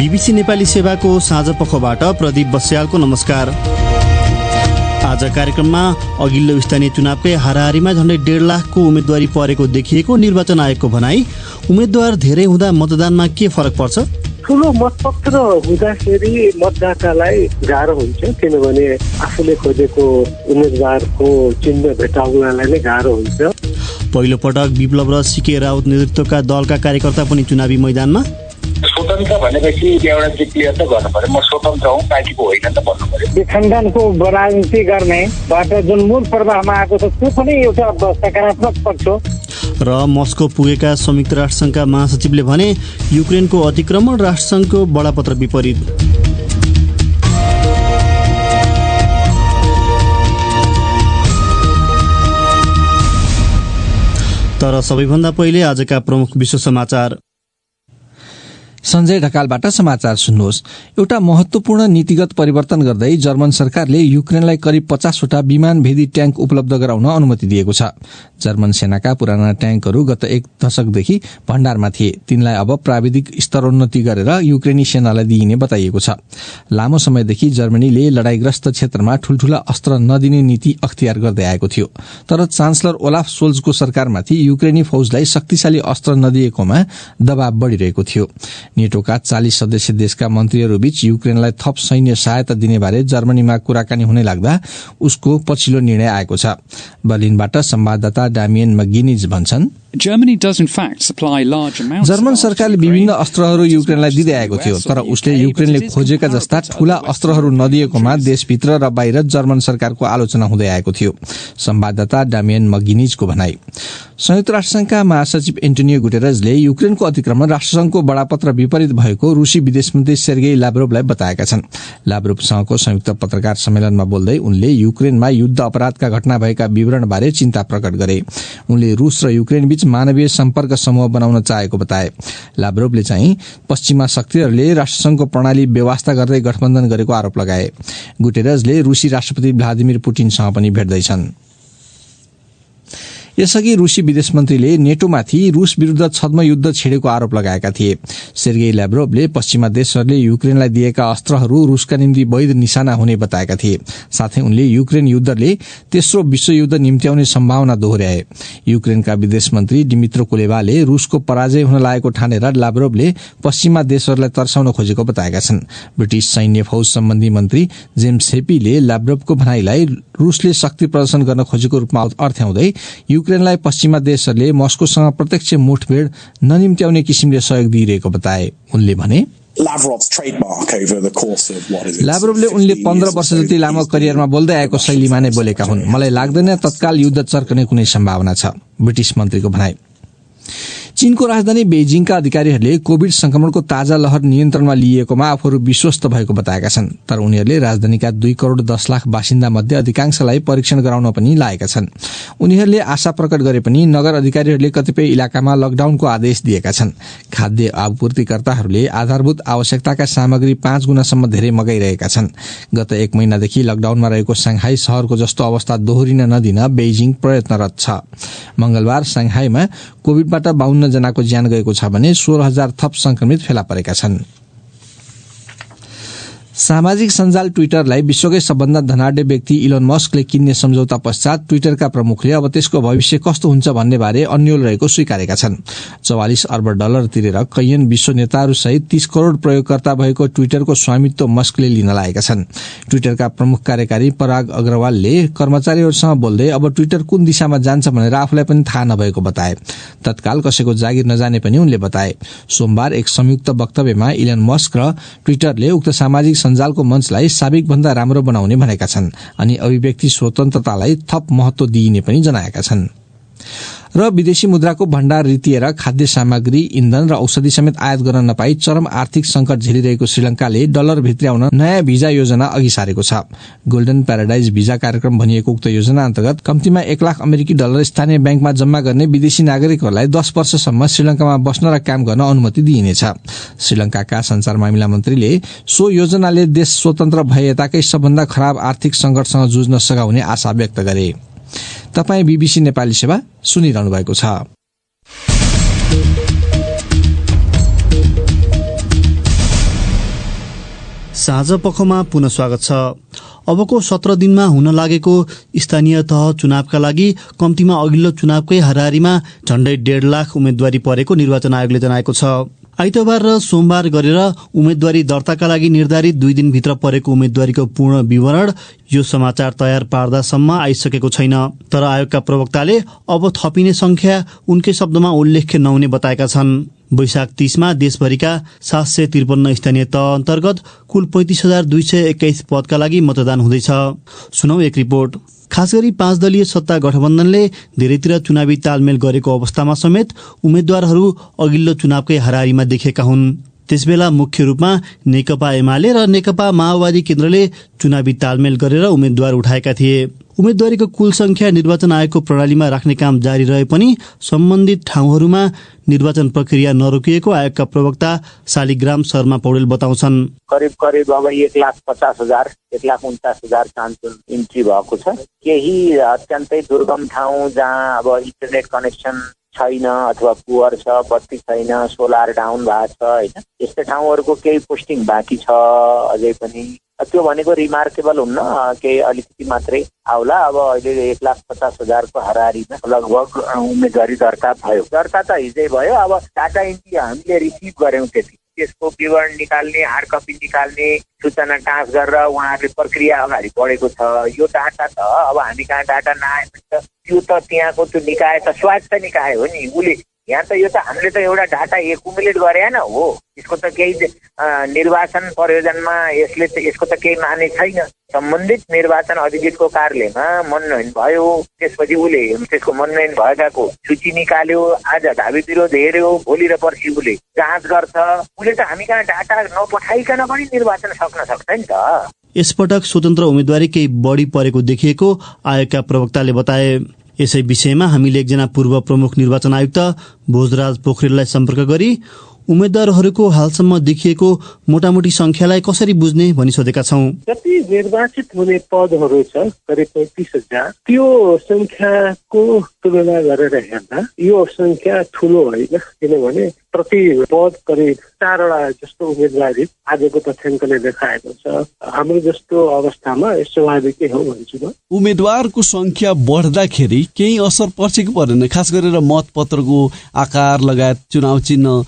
BBC Nepali सेवाको साँझ पखबाट प्रदीप बस्यालको नमस्कार। आज कार्यक्रममा अघिल्लो स्थानीय चुनावकै हाराहारीमा झण्डै 1.5 लाखको उम्मेदवारी परेको देखिएको निर्वाचन आयोगको भनाई। उम्मेदवार धेरै हुँदा मतदानमा के फरक पर्छ? ठुलो मतपत्र हुँदाखेरि मतदातालाई गाह्रो हुन्छ, किनभने आफूले खोजेको उम्मेदवारको चिन्ह भेटाउनलाई नै गाह्रो हुन्छ। पहिलो पटक विप्लव र सीके राउत नेतृत्वका दलका कार्यकर्ता पनि चुनावी मैदानमा। स्वतन्त्र भनेपछि एउटा चाहिँ क्लियर त गर्नु पर्यो, म स्वतन्त्र हुँ, पार्टीको होइन त भन्नु पर्यो। विखण्डनको राजनीति गर्नेबाट जुन मूल प्रवाहमा आएको छ त्यो पनि एउटा सकारात्मक पक्ष हो। र मस्को पुगेका संयुक्त राष्ट्रसङ्घका महासचिवले भने युक्रेनको अतिक्रमण राष्ट्रसङ्घको बडापत्र विपरीत। तर सबैभन्दा पहिले आजका प्रमुख विश्व समाचार। सञ्जय ढकालबाट समाचार सुन्नुहोस्। एउटा महत्वपूर्ण नीतिगत परिवर्तन गर्दै जर्मन सरकारले युक्रेनलाई करिब 50वटा विमानभेदी ट्याङ्क उपलब्ध गराउन अनुमति दिएको छ। जर्मन सेनाका पुराना ट्याङ्कहरू गत 1 दशकदेखि भण्डारमा थिए। तिनलाई अब प्राविधिक स्तरोन्नति गरेर युक्रेनी सेनालाई दिइने बताइएको छ। लामो समयदेखि जर्मनीले लडाईग्रस्त क्षेत्रमा ठूल्ठूला अस्त्र नदिने नीति अख्तियार गर्दै आएको थियो। तर चान्सलर ओलाफ सोल्जको सरकारमाथि युक्रेनी फौजलाई शक्तिशाली अस्त्र नदिएकोमा दबाव बढ़िरहेको थियो। नेटोका 40 सदस्य देशका मन्त्रीहरूबीच युक्रेनलाई थप सैन्य सहायता दिने बारे जर्मनीमा कुराकानी हुने लाग्दा उसको पछिल्लो निर्णय आएको छ। बर्लिनबाट संवाददाता डामियन मगिनिज भन्छन्, जर्मन सरकारले विभिन्न अस्त्रहरू युक्रेनलाई दिँदै आएको थियो, तर उसले युक्रेनले खोजेका जस्ता ठूला अस्त्रहरू नदिएकोमा देशभित्र र बाहिर जर्मन सरकारको आलोचना हुँदै आएको थियो। संवाददाता डामियन मगिनिजको भनाई। संयुक्त राष्ट्रसङ्घका महासचिव एन्टोनियो गुटेरसले युक्रेनको अतिक्रमण राष्ट्रसङ्घको बडापत्र विपरीत भएको रूसी विदेश मन्त्री सेर्गेई लाभ्रोभलाई बताएका छन्। लाभ्रोभसँगको संयुक्त पत्रकार सम्मेलनमा बोल्दै उनले युक्रेनमा युद्ध अपराधका घटना भएका विवरणबारे चिन्ता प्रकट गरे। उनले रूस र युक्रेन बीच मानवीय सम्पर्क समूह बनाउन चाहेको बताए। लाभ्रोभले चाहिँ पश्चिमा शक्तिहरूले राष्ट्रसङ्घको प्रणाली बेवास्ता गर्दै गठबन्धन गरेको आरोप लगाए। गुटेरसले रूसी राष्ट्रपति भ्लादिमिर पुटिनसँग पनि भेट्दैछन्। यसअघि रूसी विदेश मन्त्रीले नेटोमाथि रूस विरूद्ध छद्म युद्ध छेडेको आरोप लगाएका थिए। सेर्गेई लाभ्रोभले पश्चिमा देशहरूले युक्रेनलाई दिएका अस्त्रहरू रूसका निम्ति वैध निशाना हुने बताएका थिए। साथै उनले युक्रेन युद्धले तेस्रो विश्वयुद्ध निम्त्याउने सम्भावना दोहोर्याए। युक्रेनका विदेश मन्त्री दिमित्रो कुलेबाले रूसको पराजय हुन लागेको ठानेर लाभ्रोभले पश्चिमा देशहरूलाई तर्साउन खोजेको बताएका छन्। ब्रिटिश सैन्य फौज सम्बन्धी मन्त्री जेम्स हेपीले लाभ्रोभको भनाईलाई रूसले शक्ति प्रदर्शन गर्न खोजेको रूपमा अर्थ्याउँदै युक्रेनलाई पश्चिमा देशहरूले मस्कोसँग प्रत्यक्ष मुठभेड ननिम्त्याउने किसिमले सहयोग दिइरहेको बताए। उनले भने, लाभ्रोभले उनले 15 वर्ष जति लामो करियरमा बोल्दै आएको शैलीमा नै बोलेका हुन्। मलाई लाग्दैन तत्काल युद्ध चर्कने कुनै सम्भावना छ। ब्रिटिश मन्त्रीको भनाई। चीनको राजधानी बेजिङका अधिकारीहरूले कोभिड संक्रमणको ताजा लहर नियन्त्रणमा लिइएकोमा आफूहरू विश्वस्त भएको बताएका छन्। तर उनीहरूले राजधानीका 2 करोड़ 10 लाख बासिन्दा मध्ये अधिकांशलाई परीक्षण गराउन पनि लागेका छन्। उनीहरूले आशा प्रकट गरे पनि नगर अधिकारीहरूले कतिपय इलाकामा लकडाउनको आदेश दिएका छन्। खाद्य आपूर्तिकर्ताहरूले आधारभूत आवश्यकताका सामग्री 5 गुणासम्म धेरै मगाइरहेका छन्। गत 1 महिनादेखि लकडाउनमा रहेको सांघाई शहरको जस्तो अवस्था दोहोरिन नदिन बेजिङ प्रयत्नरत छ। मंगलबार सांघाईमा कोभिडबाट 52 जनाको ज्यान गएको छ भने 16,000 थप संक्रमित फेला परेका छन्। सामाजिक सञ्जाल ट्विटरलाई विश्वकै सबभन्दा धनाढ्य व्यक्ति इलोन मस्कले किन्ने सम्झौता पश्चात ट्विटरका प्रमुखले अब त्यसको भविष्य कस्तो हुन्छ भन्ने बारे अन्यल रहेको स्वीकारेका छन्। $44 अर्ब तिरेर कैयन विश्व नेताहरूसहित 30 करोड़ प्रयोगकर्ता भएको ट्विटरको स्वामित्व मस्कले लिन लागेका छन्। ट्विटरका प्रमुख कार्यकारी पराग अग्रवालले कर्मचारीहरूसँग बोल्दै अब ट्विटर कुन दिशामा जान्छ भनेर आफूलाई पनि थाहा नभएको बताए। तत्काल कसैको जागिर नजाने पनि उनले बताए। सोमबार एक संयुक्त वक्तव्यमा इलोन मस्क र ट्विटरले उक्त सामाजिक सञ्जालको मञ्चलाई साबिक भन्दा राम्रो बनाउने भनेका छन् अनि अभिव्यक्ति स्वतन्त्रतालाई थप महत्व दिइने पनि जनाएका छन्। र विदेशी मुद्राको भण्डार रितिएर खाद्य सामग्री, इन्धन र औषधि समेत आयात गर्न नपाई चरम आर्थिक संकट झेलिरहेको श्रीलंकाले डलर भित्र्याउन नयाँ भिजा योजना अघि सारेको छ। गोल्डन प्याराडाइज भिजा कार्यक्रम भनिएको उक्त योजना अन्तर्गत कम्तीमा $1 लाख अमेरिकी स्थानीय ब्याङ्कमा जम्मा गर्ने विदेशी नागरिकहरूलाई 10 वर्षसम्म श्रीलंकामा बस्न र काम गर्न अनुमति दिइनेछ। श्रीलंकाका संचार मामिला मन्त्रीले सो योजनाले देश स्वतन्त्र भए यताकै सबभन्दा खराब आर्थिक संकटसँग जुझ्न सघाउने आशा व्यक्त गरे। तपाई बीबीसी नेपाली सेवा सुनिरहनु भएको छ। साँझ पखमा पुनः स्वागत छ। अबको 17 दिनमा हुन लागेको स्थानीय तह चुनावका लागि कम्तीमा अघिल्लो चुनावकै हाराहारीमा झण्डै 1.5 लाख उम्मेदवारी परेको निर्वाचन आयोगले जनाएको छ। आइतबार र सोमबार गरेर उम्मेदवारी दर्ताका लागि निर्धारित 2 दिनभित्र परेको उम्मेदवारीको पूर्ण विवरण यो समाचार तयार पार्दासम्म आइसकेको छैन। तर आयोगका प्रवक्ताले अब थपिने संख्या उनकै शब्दमा उल्लेख्य नहुने बताएका छन्। वैशाख 30मा देशभरिका 753 स्थानीय तह अन्तर्गत कुल 35,221 पदका लागि मतदान हुँदैछ। सुनौ एक रिपोर्ट। खास गरी 5 दलीय सत्ता गठबन्धनले धेरैतिर चुनावी तालमेल गरेको अवस्थामा समेत उम्मेद्वारहरू अघिल्लो चुनावकै हाराहारीमा देखेका हुन्। त्यसबेला मुख्य रूपमा नेकपा एमाले र नेकपा माओवादी केन्द्रले चुनावी तालमेल गरेर उम्मेद्वार उठाएका थिए। उम्मेदवारीको कुल संख्या निर्वाचन आयोगको प्रणालीमा राख्ने काम जारी रहे पनि सम्बन्धित ठाउँहरूमा निर्वाचन प्रक्रिया नरोकिएको आयोगका प्रवक्ता शालिग्राम शर्मा पौडेल बताउँछन्। करिब अब 1,50,000 1,49,000 चान्स इन्ट्री भएको छ। केही अत्यन्तै दुर्गम ठाउँ जहाँ अब इन्टरनेट कनेक्सन छैन अथवा पुवर छ, बत्ती छैन, सोलर डाउन भएको छ होइन, यस्तो ठाउँहरूको केही पोस्टिङ बाँकी छ अझै पनि। त्यो भनेको रिमार्केबल हुन्न, केही अलिकति मात्रै आउला। अब अहिले 1,50,000 को हाराहारीमा लगभग उम्मेदवारी दर्ता भयो। दर्ता त हिजै भयो। अब डाटा इन्ट्री हामीले रिसिभ गर्यौँ, त्यसको विवरण निकाल्ने, हार्ड कपी निकाल्ने, सूचना टाँस गरेर उहाँहरूले प्रक्रिया अगाडि बढेको छ। यो डाटा त अब हामी कहाँ डाटा नआए भने त त्यो त त्यहाँको त्यो निकाय त स्वायत्त निकाय हो नि। उसले यहाँ त यो त हामीले त एउटा डाटा एकुमुलेट गरे न हो। यसको त केही निर्वाचन प्रयोजनमा यसको त केही माने छैन। सम्बन्धित निर्वाचन अधिकृतको कार्यालयमा मनोनयन भयो, त्यसपछि उसले त्यसको मनोनयन भएकाको सूची निकाल्यो, आज धाबी विरोध हेर्यो, भोलि र पर्सि उसले जाँच गर्छ। उसले त हामी कहाँ डाटा नपठाइकन पनि निर्वाचन सक्न सक्छ नि त। यसपटक स्वतन्त्र उम्मेदवारी केही बढी परेको देखिएको आयोगका प्रवक्ताले बताए। यसै विषयमा हामीले एकजना पूर्व प्रमुख निर्वाचन आयुक्त भोजराज पोखरेललाई सम्पर्क गरी उम्मेद्वारहरूको हालसम्म देखिएको मोटामोटी संख्यालाई कसरी बुझ्ने भनी सोधेका छौं। जति निर्वाचित हुने पदहरू छ करिब 35,000, त्यो संख्याको तुलना गरेर हेर्दा यो संख्या ठुलो होइन। किनभने प्रति पद करिब 4वटा जस्तो उम्मेदवारी आजको तथ्याङ्कले देखाएको छ। हाम्रो जस्तो अवस्थामा स्वाभाविकै हो भन्छु म। उम्मेदवारको संख्या बढ्दाखेरि केही असर पर्छ कि पर्दैन? खास गरेर मतपत्रको आकार लगायत चुनाव चिन्ह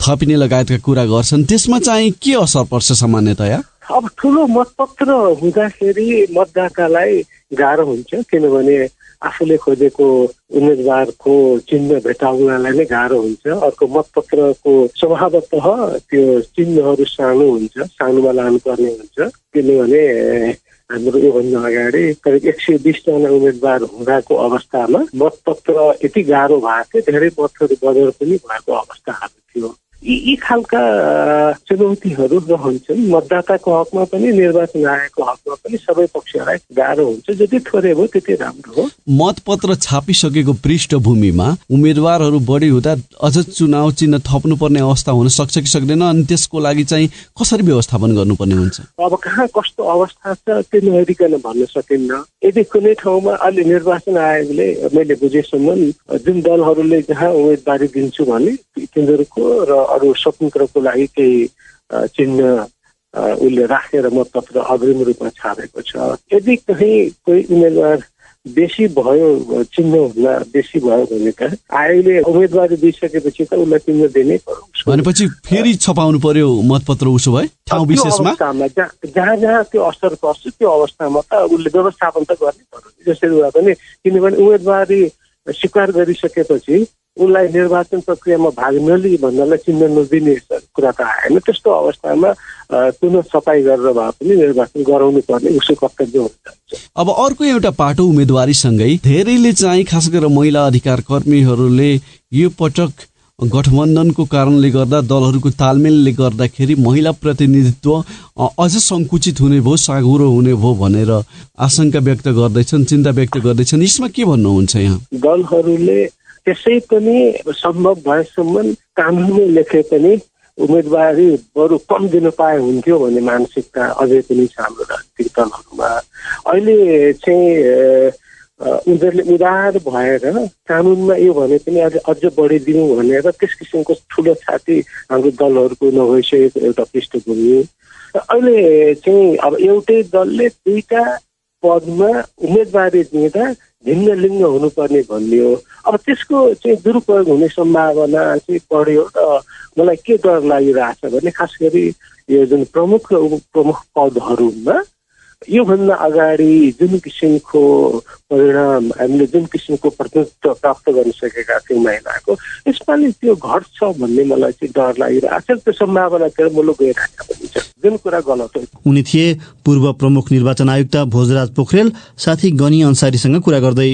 थपिने लगायतका कुरा गर्छन्, त्यसमा चाहिँ के असर पर्छ सामान्यतया? अब ठुलो मतपत्र हुँदाखेरि मतदातालाई गाह्रो हुन्छ। किनभने आफूले खोजेको उम्मेदवारको चिन्ह भेटाउनलाई नै गाह्रो हुन्छ। अर्को मतपत्रको स्वभावतः त्यो चिन्हहरू सानो हुन्छ, सानोमा लानुपर्ने हुन्छ। किनभने हाम्रो योभन्दा अगाडि करिब 120 जना उम्मेदवार हुँदाको अवस्थामा मतपत्र यति गाह्रो भएको थियो, धेरै मतहरू बदर पनि भएको अवस्थाहरू थियो। यी खालका चुनौतीहरू रहन्छन्। मतदाताको हकमा पनि निर्वाचन आयोगको हकमा पनि सबै पक्षलाई गाह्रो हुन्छ। जति थोरै हो त्यति राम्रो हो। मतपत्र छापिसकेको पृष्ठभूमिमा उम्मेदवारहरू बढी हुँदा अझ चुनाव चिन्ह थप्नुपर्ने अवस्था हुन सक्छ कि सक्दैन? अनि त्यसको लागि चाहिँ कसरी व्यवस्थापन गर्नुपर्ने हुन्छ? अब कहाँ कस्तो अवस्था छ त्यो नहेरिकन भन्न सकिन्न। यदि कुनै ठाउँमा अलि निर्वाचन आयोगले मैले बुझेसम्म जुन दलहरूले जहाँ उम्मेदवारी दिन्छु भने तिनीहरूको र अरू स्वतन्त्रको लागि केही चिन्ह उसले राखेर मतपत्र अग्रिम रूपमा छापेको छ। यदि कहीँ कोही उम्मेदवार बेसी भयो, चिन्ह हुँदा बेसी भयो भने त आयोगले उम्मेदवारी दिइसकेपछि त उसलाई चिन्ह दिनै पर्यो। भनेपछि फेरि छपाउनु पर्यो मतपत्र उसो भए ठाउँ विशेषमा जहाँ जहाँ त्यो असर पर्छ त्यो अवस्थामा त उसले व्यवस्थापन त गर्नै पर्यो जसरी भए पनि। किनभने उम्मेदवारी स्वीकार गरिसकेपछि उसलाई निर्वाचन प्रक्रियामा भाग नलिई भन्नलाई चिन्ह नदिने कुरा त आएन। त्यस्तो अवस्थामा पुनः सफाई गरेर भए पनि निर्वाचन गराउनु पर्ने उसको कर्तव्य हुन्छ। अब अर्को एउटा पाटो उम्मेदवारीसँगै धेरैले चाहिँ खास गरेर महिला अधिकार कर्मीहरूले यो पटक गठबन्धनको कारणले गर्दा दलहरूको तालमेलले गर्दाखेरि महिला प्रतिनिधित्व अझ सङ्कुचित हुने भयो, साँघुरो हुने भयो भनेर आशंका व्यक्त गर्दैछन्, चिन्ता व्यक्त गर्दैछन्। यसमा के भन्नुहुन्छ यहाँ? दलहरूले त्यसै पनि सम्भव भएसम्म कानुनले लेखे पनि उम्मेदवारी बरु कम दिन पाए हुन्थ्यो भन्ने मानसिकता अझै पनि छ हाम्रो राजनीतिक दलहरूमा। अहिले चाहिँ उनीहरूले उदार भएर कानुनमा यो भने पनि अझ बढिदिउँ भनेर त्यस किसिमको ठुलो छाती हाम्रो दलहरूको नभइसकेको एउटा पृष्ठभूमि। अहिले चाहिँ अब एउटै दलले दुईटा पदमा उम्मेदवारी दिँदा भिन्न लिङ्ग हुनुपर्ने भनियो। अब त्यसको चाहिँ दुरुपयोग हुने सम्भावना चाहिँ बढ्यो र मलाई के डर लागिरहेछ भने खास गरी यो जुन प्रमुख र उपप्रमुख पदहरूमा योभन्दा अगाडि जुन किसिमको परिणाम हामीले जुन किसिमको प्रतिनिधित्व प्राप्त गर्न सकेका थियौँ महिलाको, यसपालि त्यो घट्छ भन्ने मलाई चाहिँ डर लागिरहेको छ। त्यो सम्भावनातिर मुलुक गइरहेको पनि छ, जुन कुरा गलत हो। उनी थिए पूर्व प्रमुख निर्वाचन आयुक्त भोजराज पोखरेल, साथी गनी अन्सारीसँग कुरा गर्दै।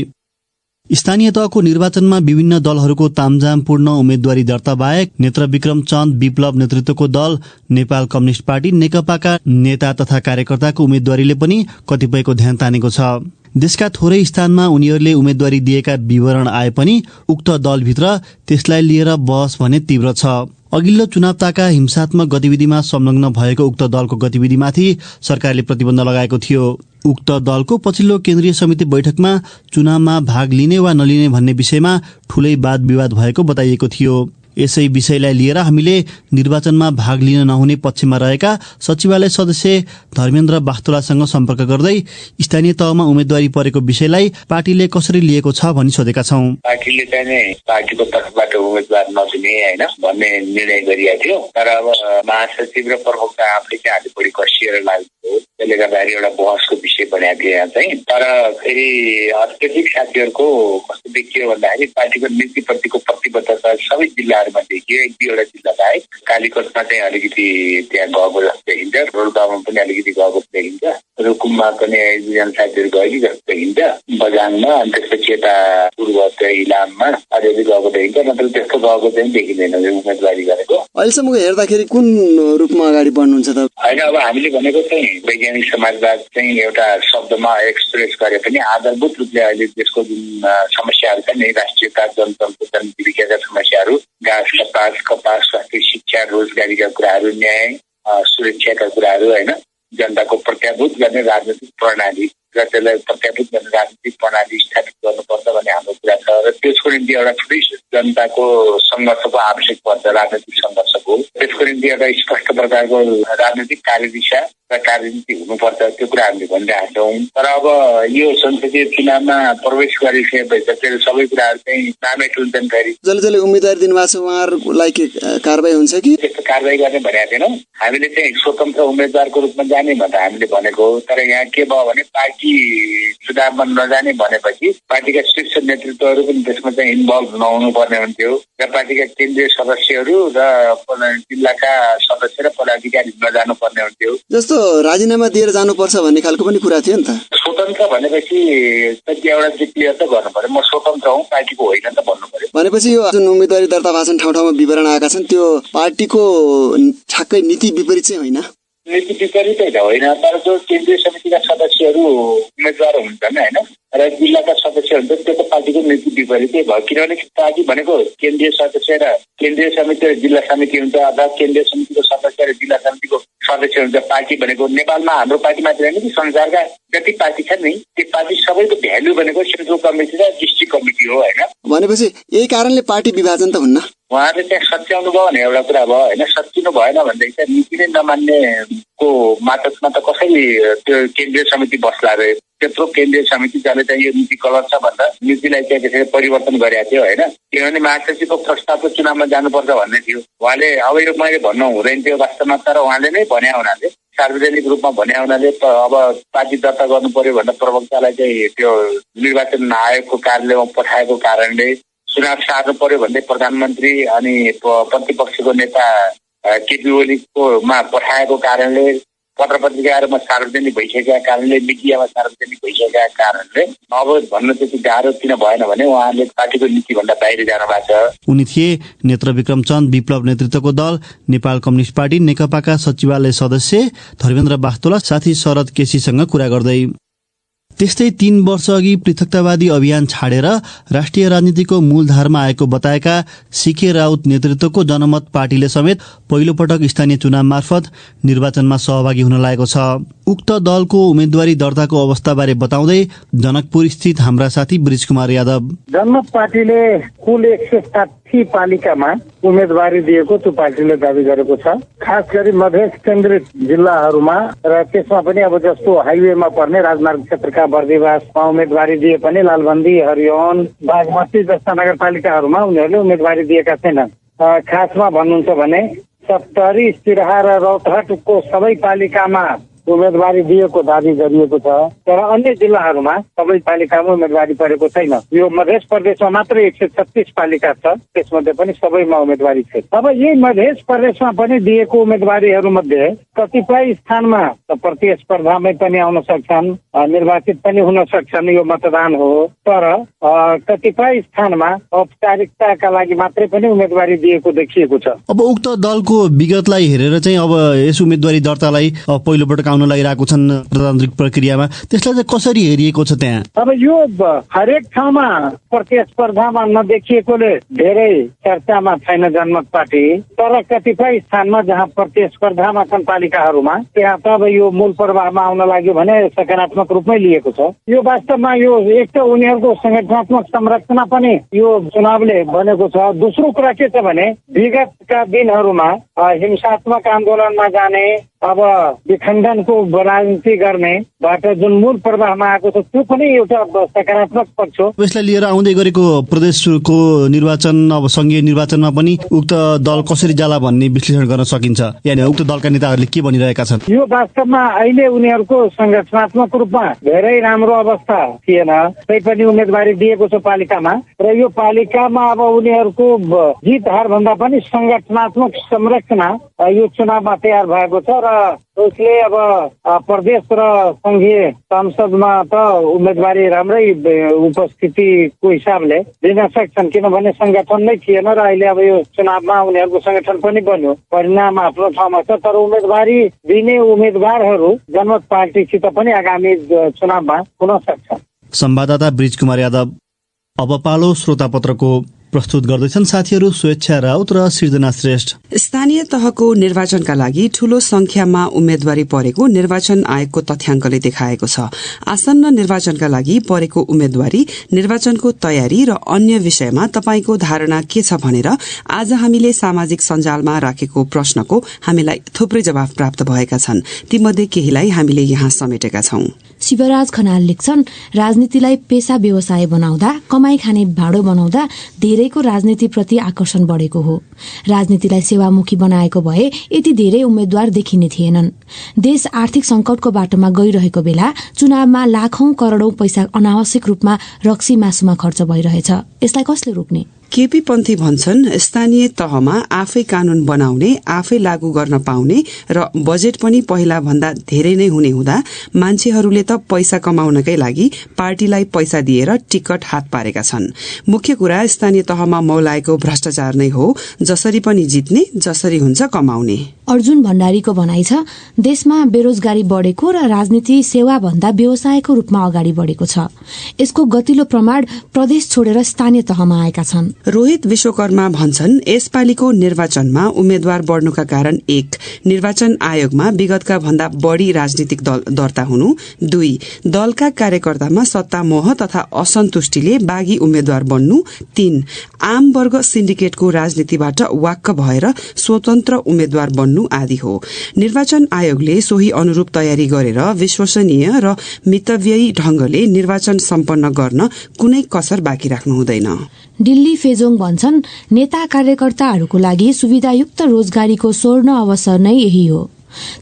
स्थानीय तहको निर्वाचनमा विभिन्न दलहरूको तामझामपूर्ण उम्मेदवारी दर्ता बाहेक नेत्रविक्रम चन्द विप्लव नेतृत्वको दल नेपाल कम्युनिस्ट पार्टी नेकपाका नेता तथा कार्यकर्ताको उम्मेदवारीले पनि कतिपयको ध्यान तानेको छ। देशका थोरै स्थानमा उनीहरूले उम्मेदवारी दिएका विवरण आए पनि उक्त दलभित्र त्यसलाई लिएर बहस भने तीव्र छ। अघिल्लो चुनावताका हिंसात्मक गतिविधिमा संलग्न भएको उक्त दलको गतिविधिमाथि सरकारले प्रतिबन्ध लगाएको थियो। उक्त दलको पछिल्लो केन्द्रीय समिति बैठकमा चुनावमा भाग लिने वा नलिने भन्ने विषयमा ठूलै वाद विवाद भएको बताइएको थियो। यसै विषयलाई लिएर हामीले निर्वाचनमा भाग लिन नहुने पक्षमा रहेका सचिवालय सदस्य धर्मेन्द्र बास्तोलासँग सम्पर्क गर्दै स्थानीय तहमा उम्मेदवारी परेको विषयलाई पार्टीले कसरी लिएको छ भनी सोधेका छौं। पार्टीले चाहिँ पार्टीको तर्फबाट उम्मेदवार नचुने हैन भन्ने निर्णय गरिएको थियो, तर अब महासचिव र प्रमुखका आफूले चाहिँ अलि बढी कसिएर लाग्यो। त्यसले गर्दाखेरि एउटा बहसको विषय बनाएको थियो यहाँ चाहिँ। तर फेरि अत्यधिक साथीहरूको कस्तो देखियो भन्दाखेरि पार्टीको नीतिप्रतिको प्रतिबद्धता सबै जिल्लाहरूमा देखियो। एक दुईवटा जिल्ला बाहेक कालीकोटमा चाहिँ अलिकति त्यहाँ गएको जस्तो देखिन्छ, रोल्पामा पनि अलिकति गएको देखिन्छ, रुकुममा पनि एक दुईजना साथीहरू गएको जस्तो देखिन्छ, बजाङमा अनि त्यसपछि यता पूर्व इलाममा अलिअलि गएको देखिन्छ, नत्र त्यस्तो गएको चाहिँ देखिँदैन उम्मेदवारी गरेको। अहिलेसम्मको हेर्दाखेरि कुन रूपमा अगाडि बढ्नुहुन्छ त? होइन, अब हामीले भनेको चाहिँ वैज्ञानिक समाजवाद चाहिँ एउटा शब्दमा एक्सप्रेस गरे पनि आधारभूत रूपले अहिले देशको जुन समस्याहरू छन्, राष्ट्रियता, जनतन्त्र, जनजीविकाका समस्याहरू, घाँस कपास स्वास्थ्य, शिक्षा, रोजगारीका कुराहरू, न्याय, सुरक्षाका कुराहरू, होइन, जनताको प्रत्याभूत गर्ने राजनीतिक प्रणाली र त्यसलाई प्रत्याभूत गर्ने राजनीतिक प्रणाली स्थापित गर्नुपर्छ भन्ने हाम्रो कुरा छ। र त्यसको निम्ति एउटा ठुलै जनताको सङ्घर्षको आवश्यक पर्छ, राजनीतिक सङ्घर्षको। त्यसको निम्ति एउटा स्पष्ट प्रकारको राजनीतिक कार्यदिशा र कार्यनीति हुनुपर्छ, त्यो कुरा हामीले भनिरहेका छौँ। तर अब यो संसदीय चुनावमा प्रवेश गरिसकेपछि त्यसले सबै कुराहरू चाहिँ नामै टुल्छन्। फेरि जसले उम्मेदवारी दिनुभएको छ उहाँहरूलाई के कारबाही हुन्छ कि? त्यस्तो कारबाही गर्ने भनेका थिएनौँ हामीले। चाहिँ स्वतन्त्र उम्मेदवारको रूपमा जाने भनेर हामीले भनेको। तर यहाँ के भयो भने पार्टी चुनावमा नजाने भनेपछि पार्टीका शीर्ष नेतृत्वहरू पनि त्यसमा चाहिँ इन्भल्भ नहुनु पर्ने हुन्थ्यो र पार्टीका केन्द्रीय सदस्यहरू र जिल्लाका सदस्य र पदाधिकारी नजानु पर्ने हुन्थ्यो। जस्तो राजीनामा दिएर जानुपर्छ भन्ने खालको पनि कुरा थियो नि त। स्वतन्त्र भनेपछि एउटा चाहिँ क्लियर त गर्नु पर्यो, म स्वतन्त्र हुँ, पार्टीको होइन त भन्नु पर्यो। भनेपछि यो जुन उम्मेदवारी दर्ता भएको छन्, ठाउँ ठाउँमा विवरण आएका छन्, त्यो पार्टीको ठ्याक्कै नीति विपरीत चाहिँ होइन? नीति विपरीतै त होइन, तर जो केन्द्रीय समितिका सदस्यहरू उम्मेदवार हुन्छन् होइन र जिल्लाका सदस्य हुन्छ त्यो त पार्टीको नीति विपरीतै भयो। किनभने पार्टी भनेको केन्द्रीय सदस्य र केन्द्रीय समिति र जिल्ला समिति हुन्छ, अथवा केन्द्रीय समितिको सदस्य र जिल्ला समितिको सदस्य हुन्छ। पार्टी भनेको नेपालमा हाम्रो पार्टी मात्र होइन कि संसारका जति पार्टी छन् नि त्यो पार्टी सबैको भ्यालु भनेको सेन्ट्रल कमिटी र डिस्ट्रिक्ट कमिटी हो होइन। भनेपछि यही कारणले पार्टी विभाजन त हुन्न? उहाँले त्यहाँ सच्याउनु भयो भने एउटा कुरा भयो होइन, सचिनु भएन भनेदेखि चाहिँ नीति नै नमान्नेको मातहतमा त कसैले त्यो केन्द्रीय समिति बस्ला रह्यो। त्यत्रो केन्द्रीय समिति जसले चाहिँ यो नीति गलत छ भन्दा नीतिलाई चाहिँ त्यसरी परिवर्तन गरेका थियो होइन। किनभने महासचिवको प्रस्तावको चुनावमा जानुपर्छ भन्ने थियो उहाँले। अब यो मैले भन्नु हुँदैन थियो वास्तवमा, तर उहाँले नै भने हुनाले, सार्वजनिक रूपमा भने हुनाले अब पार्टी दर्ता गर्नु पर्यो भनेर प्रवक्तालाई चाहिँ त्यो निर्वाचन आयोगको कार्यालयमा पठाएको कारणले, चुनाव सार्नु पर्यो भन्दै प्रधानमन्त्री अनि प्रतिपक्षको नेता केपी ओलीकोमा पठाएको कारणले, पत्र पत्रिकाहरूमा सार्वजनिक भइसकेका कारणले, मिडियामा सार्वजनिक भइसकेका कारणले अब भन्न त्यति गाह्रो किन भएन भने उहाँहरूले पार्टीको नीतिभन्दा बाहिर जानु भएको छ। उनी थिए नेत्रविक्रम चन्द विप्लव नेतृत्वको दल नेपाल कम्युनिस्ट पार्टी नेकपाका सचिवालय सदस्य धर्मेन्द्र बास्तोला, साथी शरद केसीसँग कुरा गर्दै। त्यस्तै 3 वर्ष अघि पृथकतावादी अभियान छाडेर राष्ट्रिय राजनीतिको मूलधारमा आएको बताएका सीके राउत नेतृत्वको जनमत पार्टीले समेत पहिलो पटक स्थानीय चुनाव मार्फत निर्वाचनमा सहभागी हुन लागेको छ। उक्त दलको उम्मेदवारी दर्ताको अवस्थाबारे बताउँदै जनकपुर स्थित हाम्रा साथी ब्रिज कुमार यादव, जनमत पार्टीले कुल 160 पालिकामा उम्मेदवारी दिएको त्यो पार्टीले दावी गरेको छ। खास गरी मधेस केन्द्रित जिल्लाहरूमा र त्यसमा पनि अब जस्तो हाइवेमा पर्ने राजमार्ग क्षेत्रका बर्दिवासमा उम्मेदवारी दिए पनि लालबन्दी, हरिओन, बागमती जस्ता नगरपालिकाहरूमा उनीहरूले उम्मेदवारी दिएका छैनन्। खासमा भन्नुहुन्छ भने सप्तरी, सिराहा र रौतहटको सबै पालिकामा उम्मेदवारी दिएको दावी गरिएको छ, तर अन्य जिल्लाहरूमा सबै पालिकामा उम्मेदवारी परेको छैन। यो मध्य प्रदेशमा मात्रै 136 पालिका छ, त्यसमध्ये पनि सबैमा उम्मेदवारी छैन। अब यही मध्य प्रदेशमा पनि दिएको उम्मेदवारीहरू मध्ये कतिपय स्थानमा प्रतिस्पर्धामै पनि आउन सक्छन्, निर्वाचित पनि हुन सक्छन्, यो मतदान हो। तर कतिपय स्थानमा औपचारिकताका लागि मात्रै पनि उम्मेदवारी दिएको देखिएको छ। अब उक्त दलको विगतलाई हेरेर चाहिँ अब यस उम्मेदवारी दर्तालाई पहिलोपटक आउन लागिरहेको छन् प्रजातान्त्रिक प्रक्रियामा, त्यसलाई चाहिँ कसरी हेरिएको छ त्यहाँ? अब यो हरेक ठाउँमा प्रतिस्पर्धामा नदेखिएकोले धेरै चर्चामा छैन जनमत पार्टी, तर कतिपय स्थानमा जहाँ प्रतिस्पर्धामा छन् पालिकाहरूमा त्यहाँ त अब यो मूल प्रवाहमा आउन लाग्यो भने सकारात्मक रूपमै लिएको छ। यो वास्तवमा यो एक त उनीहरूको संगठनात्मक संरचना पनि यो चुनावले बनेको छ। दोस्रो कुरा के छ भने विगतका दिनहरूमा हिंसात्मक आन्दोलनमा जाने, अब विखण्डनको राजनीति गर्नेबाट जुन मूल प्रवाहमा आएको छ त्यो पनि एउटा सकारात्मक पक्ष हो। यसलाई लिएर आउँदै गरेको प्रदेशको निर्वाचन, अब संघीय निर्वाचनमा पनि उक्त दल कसरी जाला भन्ने विश्लेषण गर्न सकिन्छ, यानि उक्त दलका नेताहरूले के भनिरहेका छन्? यो वास्तवमा अहिले उनीहरूको संगठनात्मक रूपमा धेरै राम्रो अवस्था थिएन, तैपनि उम्मेदवारी दिएको छ पालिकामा, र यो पालिकामा अब उनीहरूको जित हार भन्दा पनि संगठनात्मक संरचना यो चुनावमा तयार भएको छ र उसले अब प्रदेश र संघीय संसदमा त उम्मेदवारी राम्रै उपस्थितिको हिसाबले दिन सक्छन्, किनभने संगठन नै थिएन र अहिले अब यो चुनावमा उनीहरूको संगठन पनि बन्यो, परिणाम आफ्नो ठाउँमा छ। तर उम्मेदवारी दिने उम्मेदवारहरू जनमत पार्टीसित पनि आगामी चुनावमा हुन सक्छ। संवाददाता ब्रिज कुमार यादव। अब पालो श्रोता पत्रको प्रस्तुत गर्दैछन् साथीहरू स्वेच्छा राउत र सृजना श्रेष्ठ। स्थानीय तहको निर्वाचनका लागि ठूलो संख्यामा उम्मेदवारी परेको निर्वाचन आयोगको तथ्याङ्कले देखाएको छ। आसन्न निर्वाचनका लागि परेको उम्मेदवारी, निर्वाचनको तयारी र अन्य विषयमा तपाईको धारणा के छ भनेर आज हामीले सामाजिक सञ्जालमा राखेको प्रश्नको हामीलाई थुप्रै जवाफ प्राप्त भएका छन्। तीमध्ये केहीलाई हामीले यहाँ समेटेका छौं। शिवराज खनाल लेख्छन्, राजनीतिलाई पेशा व्यवसाय बनाउँदा, कमाई खाने भाँडो बनाउँदा धेरैको राजनीतिप्रति आकर्षण बढेको हो। राजनीतिलाई सेवामुखी बनाएको भए यति धेरै उम्मेद्वार देखिने थिएनन्। देश आर्थिक संकटको बाटोमा गइरहेको बेला चुनावमा लाखौं करोड़ौं पैसा अनावश्यक रूपमा रक्सी मासुमा खर्च भइरहेछ। यसलाई कसले रोक्ने? केपी पन्थी भन्छन्, स्थानीय तहमा आफै कानून बनाउने, आफै लागू गर्न पाउने र बजेट पनि पहिला भन्दा धेरै नै हुने हुँदा मान्छेहरूले त पैसा कमाउनकै लागि पार्टीलाई पैसा दिएर टिकट हात पारेका छन्। मुख्य कुरा स्थानीय तहमा मौलाएको भ्रष्टाचार नै हो, जसरी पनि जित्ने, जसरी हुन्छ कमाउने। अर्जुन भण्डारीको भनाइ छ, देशमा बेरोजगारी बढेको र राजनीति सेवा भन्दा व्यवसायको रूपमा अगाडि बढेको छ। यसको गतिलो प्रमाण प्रदेश छोडेर स्थानीय तहमा आएका छन्। रोहित विश्वकर्मा भन्छन्, यसपालिको निर्वाचनमा उम्मेद्वार बढ्नुका कारण 1. निर्वाचन आयोगमा विगतका भन्दा बढ़ी राजनीतिक दल दर्ता हुनु, 2. दलका कार्यकर्तामा सत्ता मोह तथा असन्तुष्टिले बागी उम्मेद्वार बन्नु, 3. आम वर्ग सिन्डिकेटको राजनीतिबाट वाक्क भएर स्वतन्त्र उम्मेद्वार बन्नु आदि हो। निर्वाचन आयोगले सोही अनुरूप तयारी गरेर विश्वसनीय र मितव्ययी ढंगले निर्वाचन सम्पन्न गर्न कुनै कसर बाँकी राख्नु हुँदैन। दिल्ली फेजोङ भन्छन्, नेता कार्यकर्ताहरूको लागि सुविधायुक्त रोजगारीको स्वर्ण अवसर नै यही हो।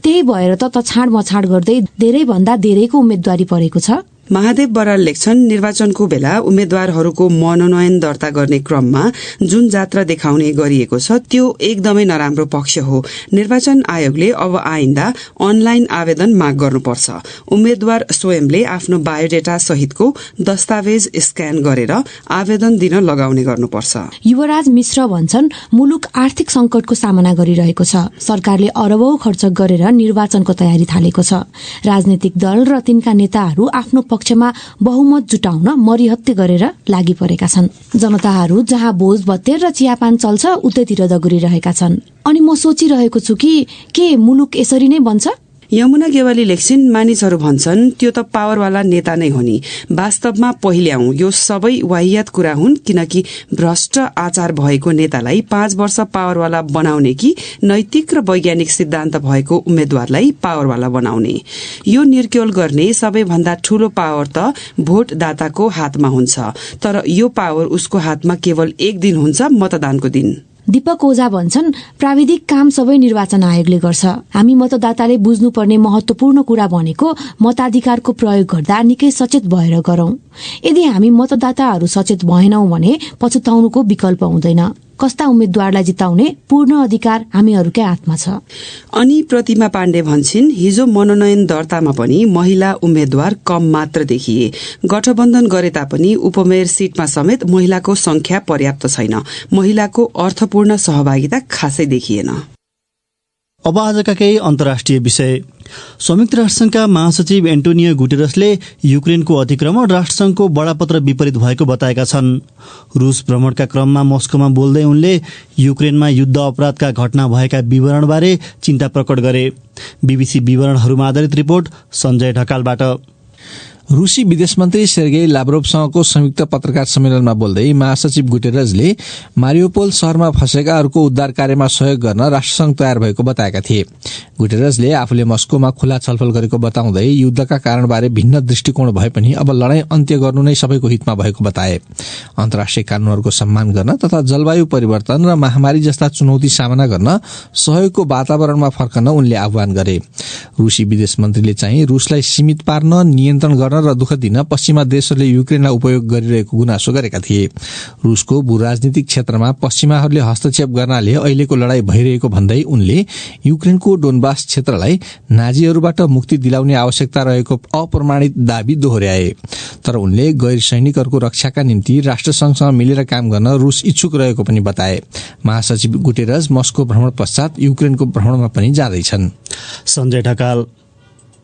त्यही भएर त छाड मछाड गर्दै धेरै भन्दा धेरैको उम्मेदवारी परेको छ। महादेव बराल लेख्छन्, निर्वाचनको बेला उम्मेद्वारहरूको मनोनयन दर्ता गर्ने क्रममा जुन जात्रा देखाउने गरिएको छ त्यो एकदमै नराम्रो पक्ष हो। निर्वाचन आयोगले अब आइन्दा अनलाइन आवेदन माग गर्नुपर्छ। उम्मेद्वार स्वयंले आफ्नो बायोडेटा सहितको दस्तावेज स्क्यान गरेर आवेदन दिन लगाउने गर्नुपर्छ। युवराज मिश्र भन्छन्, मुलुक आर्थिक संकटको सामना गरिरहेको छ। सरकारले अरबौं खर्च गरेर निर्वाचनको तयारी थालेको छ। राजनीतिक दल र तिनका नेताहरू आफ्नो पक्षमा बहुमत जुटाउन मरिहत्ते गरेर लागि परेका छन्। जनताहरू जहाँ भोज भत्तेर र चियापान चल्छ उतैतिर दगुरिरहेका छन्। अनि म सोचिरहेको छु कि के मुलुक यसरी नै बन्छ? यमुना गेवाली लेख्छिन्, मानिसहरू भन्छन् त्यो त पावरवाला नेता नै हो नि। वास्तवमा पहिल्याउँ यो सबै वाहियात कुरा हुन्, किनकि भ्रष्ट आचार भएको नेतालाई 5 वर्ष पावरवाला बनाउने कि नैतिक र वैज्ञानिक सिद्धान्त भएको उम्मेद्वारलाई पावरवाला बनाउने। यो निर्क्योल गर्ने सबैभन्दा ठूलो पावर त भोटदाताको हातमा हुन्छ, तर यो पावर उसको हातमा केवल एक दिन हुन्छ, मतदानको दिन। दीपक ओझा भन्छन्, प्राविधिक काम सबै निर्वाचन आयोगले गर्छ। हामी मतदाताले बुझ्नुपर्ने महत्वपूर्ण कुरा भनेको मताधिकारको प्रयोग गर्दा निकै सचेत भएर गरौं। यदि हामी मतदाताहरू सचेत भएनौं भने पछुताउनुको विकल्प हुँदैन। कस्ता उम्मेद्वारलाई जिताउने पूर्ण अधिकार हामीहरूकै हातमा छ। अनि प्रतिमा पाण्डे भन्छन्, हिजो मनोनयन दर्तामा पनि महिला उम्मेद्वार कम मात्र देखिए। गठबन्धन गरे तापनि उपमेयर सीटमा समेत महिलाको संख्या पर्याप्त छैन। महिलाको अर्थपूर्ण सहभागिता खासै देखिएन। अब आजका केही अन्तर्राष्ट्रिय विषय। संयुक्त राष्ट्रसंघका महासचिव एन्टोनियो गुटेरसले युक्रेनको अतिक्रमण राष्ट्रसंघको बडापत्र विपरीत भएको बताएका छन्। रूस भ्रमणका क्रममा मस्कोमा बोल्दै उनले युक्रेनमा युद्ध अपराधका घटना भएका विवरणबारे चिन्ता प्रकट गरे। बीबीसी विवरणहरूमा आधारित रिपोर्ट सञ्जय ढकालबाट। रूसी विदेश मन्त्री सेर्गेई लाभ्रोभसँगको संयुक्त पत्रकार सम्मेलनमा बोल्दै महासचिव गुटेरसले मारियोपोल शहरमा फँसेकाहरूको उद्धार कार्यमा सहयोग गर्न राष्ट्रसंघ तयार भएको बताएका थिए। गुटेरसले आफूले मस्कोमा खुला छलफल गरेको बताउँदै युद्धका कारणबारे भिन्न दृष्टिकोण भए पनि अब लडाईँ अन्त्य गर्नु नै सबैको हितमा भएको बताए। अन्तर्राष्ट्रिय कानूनहरूको सम्मान गर्न तथा जलवायु परिवर्तन र महामारी जस्ता चुनौती सामना गर्न सहयोगको वातावरणमा फर्कन उनले आह्वान गरे। रूसी विदेश मन्त्रीले चाहिँ रूसलाई सीमित पार्न, नियन्त्रण गर्न र दुःख दिन पश्चिमा देशहरूले युक्रेनलाई उपयोग गरिरहेको गुनासो गरेका थिए। रूसको भूराजनीतिक क्षेत्रमा पश्चिमाहरूले हस्तक्षेप गर्नाले अहिलेको लडाईँ भइरहेको भन्दै उनले युक्रेनको डोनबास क्षेत्रलाई नाजीहरूबाट मुक्ति दिलाउने आवश्यकता रहेको अप्रमाणित दावी दोहोर्याए। तर उनले गैर सैनिकहरूको रक्षाका निम्ति राष्ट्रसंघसँग मिलेर काम गर्न रूस इच्छुक रहेको पनि बताए। महासचिव गुटेरस मस्को भ्रमण पश्चात युक्रेनको भ्रमणमा पनि जाँदैछन्। सञ्जय ढकाल।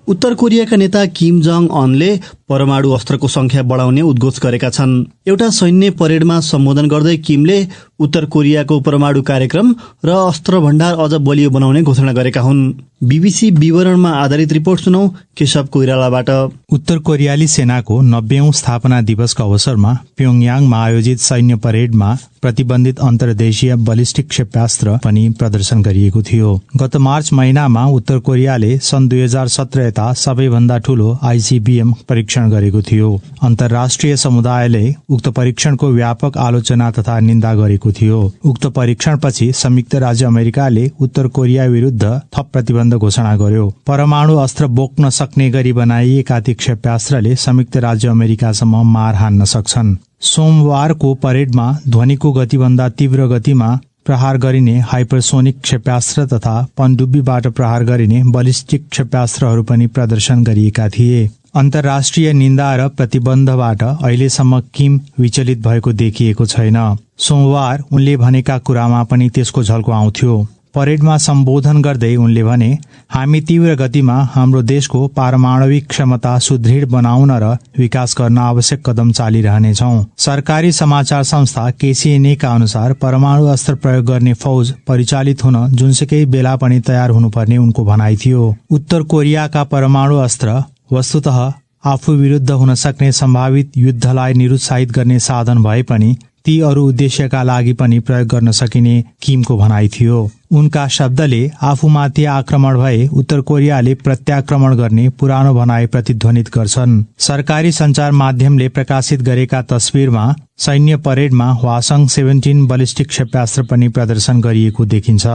उत्तर कोरियाका नेता किम जङ अनले परमाणु अस्त्रको संख्या बढाउने उद्घोष गरेका छन्। एउटा सैन्य परेडमा सम्बोधन गर्दै किमले उत्तर कोरियाको परमाणु कार्यक्रम र अस्त्र भण्डार अझ बलियो बनाउने घोषणा गरेका हुन्। बीबीसी विवरणमा आधारित रिपोर्ट सुनौ केशव कोइरालाबाट। उत्तर कोरियाली सेनाको 90औं स्थापना दिवसको अवसरमा प्योङयाङमा आयोजित सैन्य परेडमा प्रतिबन्धित अन्तर्देशीय बलिस्टिक क्षेप्यास्त्र पनि प्रदर्शन गरिएको थियो। गत मार्च महिनामा उत्तर कोरियाले सन् 2017 यता सबैभन्दा ठूलो आईसीबीएम परीक्षण गरेको थियो। अन्तर्राष्ट्रिय समुदायले उक्त परीक्षणको व्यापक आलोचना तथा निन्दा गरेको थियो। उक्त परीक्षणपछि संयुक्त राज्य अमेरिकाले उत्तर कोरिया विरुद्ध थप प्रतिबन्ध घोषणा गर्यो। परमाणु अस्त्र बोक्न सक्ने गरी बनाइएका ती क्षेप्यास्त्रले संयुक्त राज्य अमेरिकासम्म मार हान्न सक्छन्। सोमबारको परेडमा ध्वनिको गतिभन्दा तीव्र गतिमा प्रहार गरिने हाइपरसोनिक क्षेप्यास्त्र तथा पनडुब्बीबाट प्रहार गरिने बलिस्टिक क्षेप्यास्त्रहरू पनि प्रदर्शन गरिएका थिए। अन्तर्राष्ट्रिय निन्दा र प्रतिबन्धबाट अहिलेसम्म किम विचलित भएको देखिएको छैन। सोमबार उनले भनेका कुरामा पनि त्यसको झल्को आउँथ्यो। परेडमा सम्बोधन गर्दै उनले भने, हामी तीव्र गतिमा हाम्रो देशको पारमाणविक क्षमता सुदृढ बनाउन र विकास गर्न आवश्यक कदम चालिरहनेछौं। सरकारी समाचार संस्था केसीएनएका अनुसार परमाणु अस्त्र प्रयोग गर्ने फौज परिचालित हुन जुनसुकै बेला पनि तयार हुनुपर्ने उनको भनाइ थियो। उत्तर कोरियाका परमाणु अस्त्र वस्तुतः आफू विरुद्ध हुन सक्ने सम्भावित युद्धलाई निरुत्साहित गर्ने साधन भए पनि ती अरू उद्देश्यका लागि पनि प्रयोग गर्न सकिने किमको भनाइ थियो। उनका शब्दले आफूमाथि आक्रमण भए उत्तर कोरियाले प्रत्याक्रमण गर्ने पुरानो भनाइ प्रतिध्वनित गर्छन्। सरकारी सञ्चार माध्यमले प्रकाशित गरेका तस्विरमा सैन्य परेडमा हवासङ 17 बलिस्टिक क्षेप्यास्त्र पनि प्रदर्शन गरिएको देखिन्छ।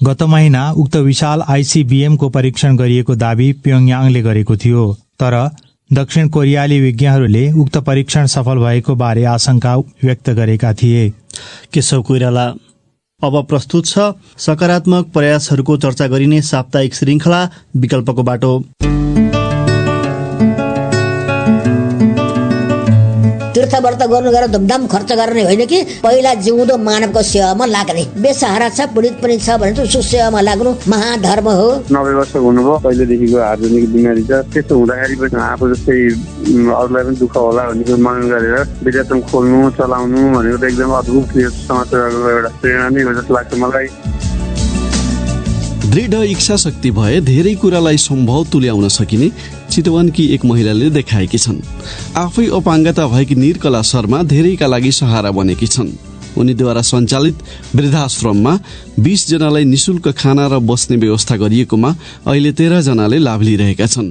गत महिना उक्त विशाल आईसीबीएमको परीक्षण गरिएको दावी प्योङयाङले गरेको थियो। तर दक्षिण कोरियाली विज्ञहरूले उक्त परीक्षण सफल भएको बारे आशंका व्यक्त गरेका थिए। केशव कोइराला। अब प्रस्तुत छ सकारात्मक प्रयासहरूको चर्चा गरिने साप्ताहिक श्रृङ्खला विकल्पको बाटो। तीर्थव्रत गर्नु गरेर धुमधाम खर्च गर्ने होइन कि पहिला जिउँदो मानवको सेवामा लाग्ने। बेसहारा छ, पीडित पनि छ भने उसको सेवामा लाग्नु महाधर्म हो। 90 वर्ष हुनुभयो, पहिलेदेखिको हार्मोनिक बिमारी छ। त्यस्तो हुँदाखेरि पनि आफू जस्तै अरूलाई पनि दुःख होला भन्ने मनन गरेर विद्यार्थी खोल्नु चलाउनु भनेको त एकदम अद्भुत समाजसेवाको एउटा प्रेरणा नै हो जस्तो लाग्छ मलाई। दृढ इच्छा शक्ति भए धेरै कुरालाई सम्भव तुल्याउन सकिने चितवनकी एक महिलाले देखाएकी छन्। आफै अपाङ्गता भएकी निर्कला शर्मा धेरैका लागि सहारा बनेकी छन्। उनीद्वारा सञ्चालित वृद्धाश्रममा 20 जनालाई निशुल्क खाना र बस्ने व्यवस्था गरिएकोमा अहिले 13 जनाले लाभ लिइरहेका छन्।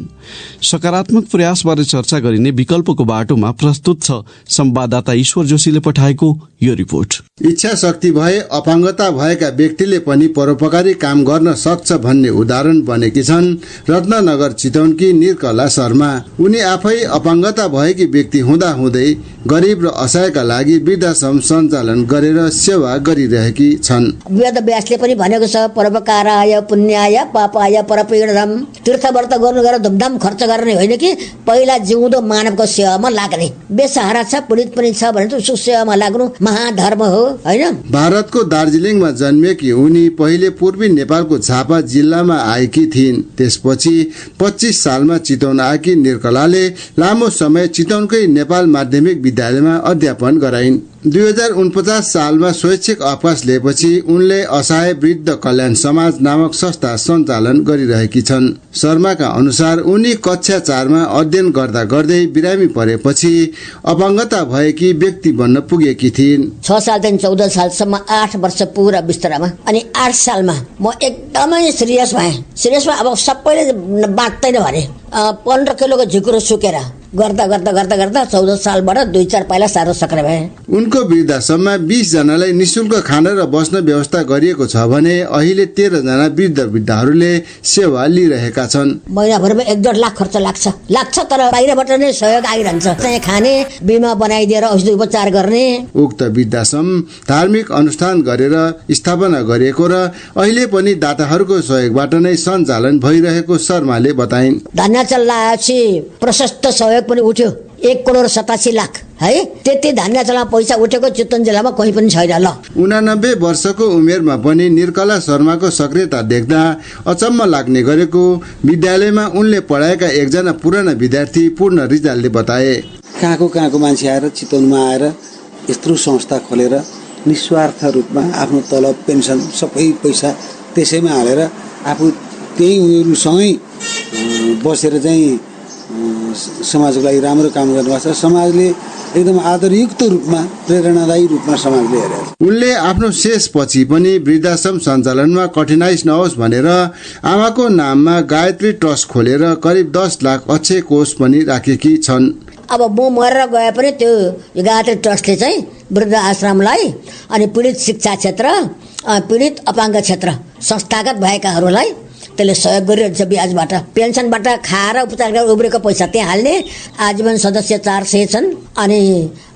सकारात्मक प्रयासबारे चर्चा गरिने विकल्पको बाटोमा प्रस्तुत छ संवाददाता ईश्वर जोशीले पठाएको यो रिपोर्ट। इच्छा शक्ति भए अपाङ्गता भएका व्यक्तिले पनि परोपकारी काम गर्न सक्छ भन्ने उदाहरण बनेकी छन् रत्ननगर चितवनकी निर्कला शर्मा। उनी आफै अपाङ्गता भएकी व्यक्ति हुँदाहुँदै गरिब र असहायका लागि वृद्धाश्रम सञ्चालन गरेर सेवा गरिरहेकी छन्। वेद व्यासले पनि भनेको छ परोपकाराय पुण्याय पापाय परपीडनम। तीर्थ व्रत गर्नु गरेर धुमधाम खर्च गर्ने होइन कि पहिला जिउँदो मानवको सेवामा लाग्ने। बेसहारा छ पीडित पनि छ भने उसको सेवामा लाग्नु महाधर्म हो हैन। भारतको दार्जिलिङमा जन्मेकी उनी पहिले पूर्वी नेपालको झापा जिल्लामा आएकी थिइन्। त्यसपछि 25 सालमा चितवन आएकी निर्कलाले लामो समय चितवनकै नेपाल माध्यमिक विद्यालयमा अध्यापन गराइन्। 2049 सालमा स्वैच्छिक अवकाश लिएपछि उनले असहाय वृद्ध कल्याण समाज नामक संस्था सञ्चालन गरिरहेकी छन्। शर्माका अनुसार उनी कक्षा 4 मा अध्ययन गर्दा गर्दै बिरामी परेपछि अपाङ्गता भएकी व्यक्ति बन्न पुगेकी थिइन्। 6 सालदेखि 14 सालसम्म 8 वर्ष पुरा बिस्तरामा। अनि 8 सालमा म एकदमै सिरियसमा अब सबैले बाँच्दैन भने 15 किलोको झिकुरो सुकेर गर्दा 14 सालबाट 2-4 पाइला साह्रो सक्ने भए। उनको वृद्धाश्रममा 20 जनालाई निशुल्क खाना र बस्न व्यवस्था गरिएको छ भने अहिले 13 जना वृद्धहरूले सेवा लिइरहेका छन्। महिनाभरिमा 1-1.5 लाख खर्च लाग्छ तर बाहिरबाट नै सहयोग आइरहन्छ। चाहिँ खाने बिमा बनाइदिएर औषधि उपचार गर्ने। उक्त वृद्धाश्रम धार्मिक अनुष्ठान गरेर स्थापना गरिएको र अहिले पनि दाताहरूको सहयोगबाट नै सञ्चालन भइरहेको शर्माले बताइन्। धान्याचल लाएपछि प्रशस्त सहयोग पनि उठ्यो 1,87,00,000 है। त्यति धान्याचलमा पैसा उठेको चितवन जिल्लामा कहीँ पनि छैन। ल 89 वर्षको उमेरमा पनि निर्कला शर्माको सक्रियता देख्दा अचम्म लाग्ने गरेको विद्यालयमा उनले पढाएका एकजना पुराना विद्यार्थी पूर्ण रिजालले बताए। कहाँको मान्छे आएर चितवनमा आएर यत्रो संस्था खोलेर निस्वार्थ रूपमा आफ्नो तलब पेन्सन सबै पैसा त्यसैमा हालेर आफू त्यही उनीहरूसँगै बसेर चाहिँ समाजको लागि राम्रो काम गर्नुभएको छ। समाजले एकदम आदरयुक्त रूपमा प्रेरणादायी रूपमा समाजले हेरेको छ। उनले आफ्नो शेष पछि पनि वृद्धाश्रम सञ्चालनमा कठिनाइ नहोस् भनेर आमाको नाममा गायत्री ट्रस्ट खोलेर करिब 10 लाख अक्षय कोष पनि राखेकी छन्। अब म मरेर गए पनि त्यो गायत्री ट्रस्टले चाहिँ वृद्ध आश्रमलाई अनि पीडित शिक्षा क्षेत्र पीडित अपाङ्ग क्षेत्र संस्थागत भएकाहरूलाई त्यसले सहयोग गरिरहन्छ। ब्याजबाट पेन्सनबाट खाएर उपचार गरेर उब्रेको पैसा त्यहाँ हाल्ने। आजीवन सदस्य 400 छन् अनि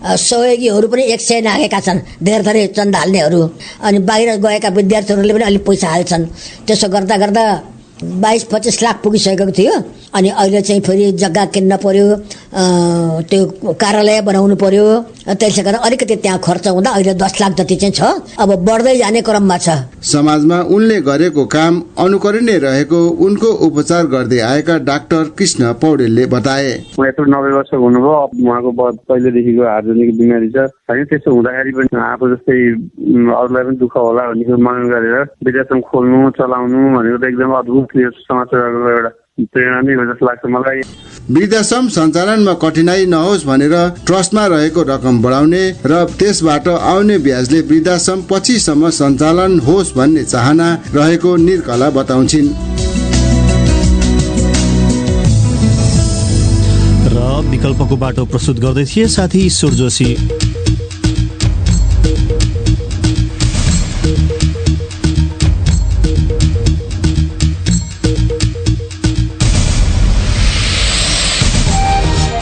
सहयोगीहरू पनि 100 नागेका छन्। धेरै चन्दा हाल्नेहरू अनि बाहिर गएका विद्यार्थीहरूले पनि अलिक पैसा हाल्छन्। त्यसो गर्दा 22-25 लाख पुगिसकेको थियो। अनि अहिले चाहिँ फेरि जग्गा किन्न पर्यो, त्यो कार्यालय बनाउनु पर्यो। त्यसले गर्दा अलिकति त्यहाँ खर्च हुँदा अहिले 10 लाख जति चाहिँ छ। अब बढ्दै जाने क्रममा छ। समाजमा उनले गरेको काम अनुकरणीय रहेको उनको उपचार गर्दै आएका डाक्टर कृष्ण पौडेलले बताए। म यत्रो 90 वर्ष हुनुभयो। उहाँको पहिलेदेखिको हार्टजनिक बिमारी छ होइन। त्यसो हुँदाखेरि पनि आफू जस्तै अरूलाई पनि दुःख होला भन्ने मन गरेर वृद्धाश्रम खोल्नु चलाउनु भनेको त एकदम अद्भुत समाजसेवाको एउटा प्रेरणा नै हो जस्तो लाग्छ मलाई। वृद्धाश्रम सञ्चालनमा कठिनाइ नहोस् भनेर ट्रस्टमा रहेको रकम बढाउने र त्यसबाट आउने ब्याजले वृद्धाश्रम पछिसम्म सञ्चालन होस् भन्ने चाहना रहेको निर्कला बताउँछिन्। र विकल्पको बाटो प्रस्तुत गर्दै थिए साथी ईश्वर जोशी।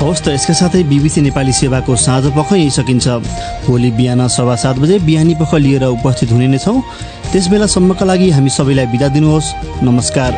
हवस् त यसका साथै बीबीसी नेपाली सेवाको साँझ पख यही सकिन्छ। भोलि बिहान 7:15 बजे बिहानी पख लिएर उपस्थित हुने नै छौँ। त्यसबेलासम्मका लागि हामी सबैलाई बिदा दिनुहोस्। नमस्कार।